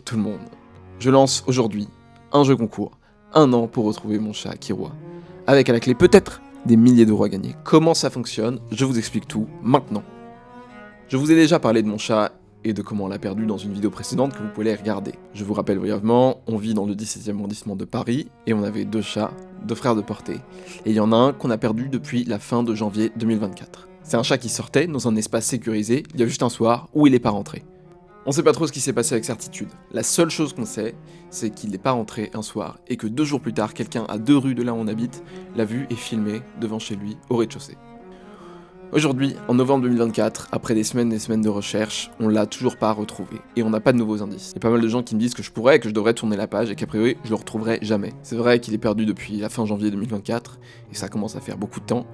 tout le monde. Je lance aujourd'hui un jeu concours, 1 an pour retrouver mon chat Kiroi, avec à la clé peut-être des milliers d'euros à gagner. Comment ça fonctionne? Je vous explique tout maintenant. Je vous ai déjà parlé de mon chat et de comment on l'a perdu dans une vidéo précédente que vous pouvez aller regarder. Je vous rappelle brièvement, on vit dans le 17e arrondissement de Paris et on avait 2 chats, 2 frères de portée. Et il y en a un qu'on a perdu depuis la fin de janvier 2024. C'est un chat qui sortait dans un espace sécurisé il y a juste un soir où il n'est pas rentré. On sait pas trop ce qui s'est passé avec certitude. La seule chose qu'on sait, c'est qu'il n'est pas rentré un soir et que 2 jours plus tard, quelqu'un à 2 rues de là où on habite l'a vu et filmé devant chez lui au rez-de-chaussée. Aujourd'hui, en novembre 2024, après des semaines et des semaines de recherche, on l'a toujours pas retrouvé, et on n'a pas de nouveaux indices. Il y a pas mal de gens qui me disent que je devrais tourner la page, et qu'a priori, je le retrouverai jamais. C'est vrai qu'il est perdu depuis la fin janvier 2024, et ça commence à faire beaucoup de temps,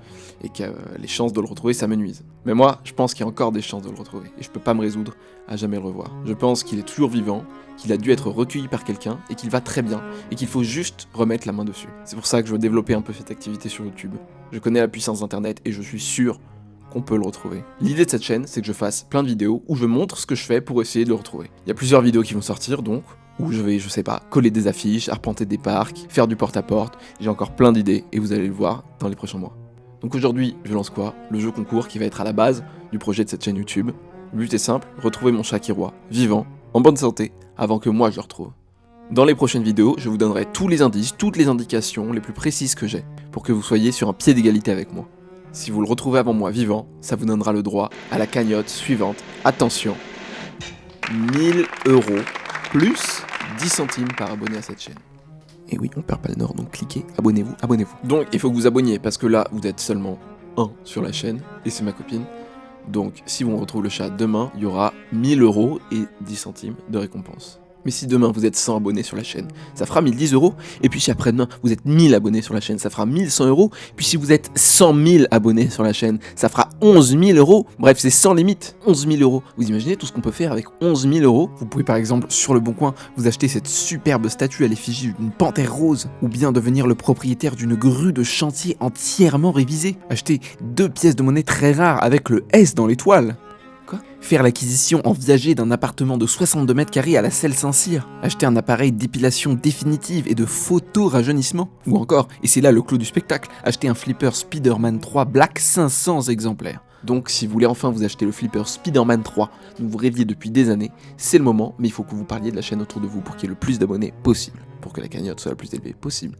et que les chances de le retrouver, ça me nuise. Mais moi, je pense qu'il y a encore des chances de le retrouver, et je peux pas me résoudre à jamais le revoir. Je pense qu'il est toujours vivant, qu'il a dû être recueilli par quelqu'un, et qu'il va très bien, et qu'il faut juste remettre la main dessus. C'est pour ça que je veux développer un peu cette activité sur YouTube. Je connais la puissance d'internet, et je suis sûr qu'on peut le retrouver. L'idée de cette chaîne, c'est que je fasse plein de vidéos où je montre ce que je fais pour essayer de le retrouver. Il y a plusieurs vidéos qui vont sortir donc, où je vais, je sais pas, coller des affiches, arpenter des parcs, faire du porte-à-porte, j'ai encore plein d'idées et vous allez le voir dans les prochains mois. Donc aujourd'hui, je lance quoi? Le jeu concours qui va être à la base du projet de cette chaîne YouTube. Le but est simple, retrouver mon chat Kiroi, vivant, en bonne santé, avant que moi je le retrouve. Dans les prochaines vidéos, je vous donnerai tous les indices, toutes les indications les plus précises que j'ai, pour que vous soyez sur un pied d'égalité avec moi. Si vous le retrouvez avant moi vivant, ça vous donnera le droit à la cagnotte suivante. Attention, 1000 € plus 10 centimes par abonné à cette chaîne. Et oui, on perd pas le nord, donc cliquez, abonnez-vous, abonnez-vous. Donc il faut que vous abonniez, parce que là, vous êtes seulement 1 sur la chaîne, et c'est ma copine. Donc si on retrouve le chat demain, il y aura 1000 € et 10 centimes de récompense. Mais si demain vous êtes 100 abonnés sur la chaîne, ça fera 1010 €. Et puis si après-demain vous êtes 1000 abonnés sur la chaîne, ça fera 1100 €. Puis si vous êtes 100 000 abonnés sur la chaîne, ça fera 11 000 €. Bref, c'est sans limite. 11 000 €. Vous imaginez tout ce qu'on peut faire avec 11 000 €? Vous pouvez par exemple sur le Bon Coin vous acheter cette superbe statue à l'effigie d'une panthère rose, ou bien devenir le propriétaire d'une grue de chantier entièrement révisée. Acheter 2 pièces de monnaie très rares avec le S dans l'étoile. Faire l'acquisition en viager d'un appartement de 62 mètres carrés à la Selle Saint-Cyr. Acheter un appareil d'épilation définitive et de photo-rajeunissement. Ou encore, et c'est là le clou du spectacle, acheter un flipper Spider-Man 3 Black 500 exemplaires. Donc si vous voulez enfin vous acheter le flipper Spider-Man 3 dont vous rêviez depuis des années, c'est le moment, mais il faut que vous parliez de la chaîne autour de vous pour qu'il y ait le plus d'abonnés possible, pour que la cagnotte soit la plus élevée possible.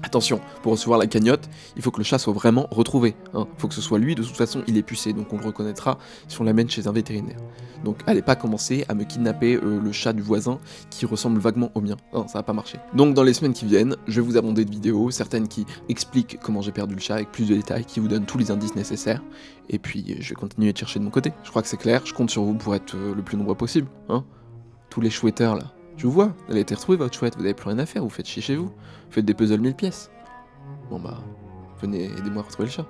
Attention, pour recevoir la cagnotte, il faut que le chat soit vraiment retrouvé. Il faut que ce soit lui, de toute façon il est pucé, donc on le reconnaîtra si on l'amène chez un vétérinaire. Donc allez pas commencer à me kidnapper le chat du voisin qui ressemble vaguement au mien. Non, ça va pas marcher. Donc dans les semaines qui viennent, je vais vous abonder de vidéos, certaines qui expliquent comment j'ai perdu le chat avec plus de détails, qui vous donnent tous les indices nécessaires. Et puis je vais continuer de chercher de mon côté. Je crois que c'est clair, je compte sur vous pour être le plus nombreux possible. Tous les chouetteurs là. Je vous vois, vous avez été retrouvé votre chouette, vous avez plus rien à faire, vous faites chier chez vous. Vous faites des puzzles 1000 pièces. Bon bah, venez, aidez-moi à retrouver le chat.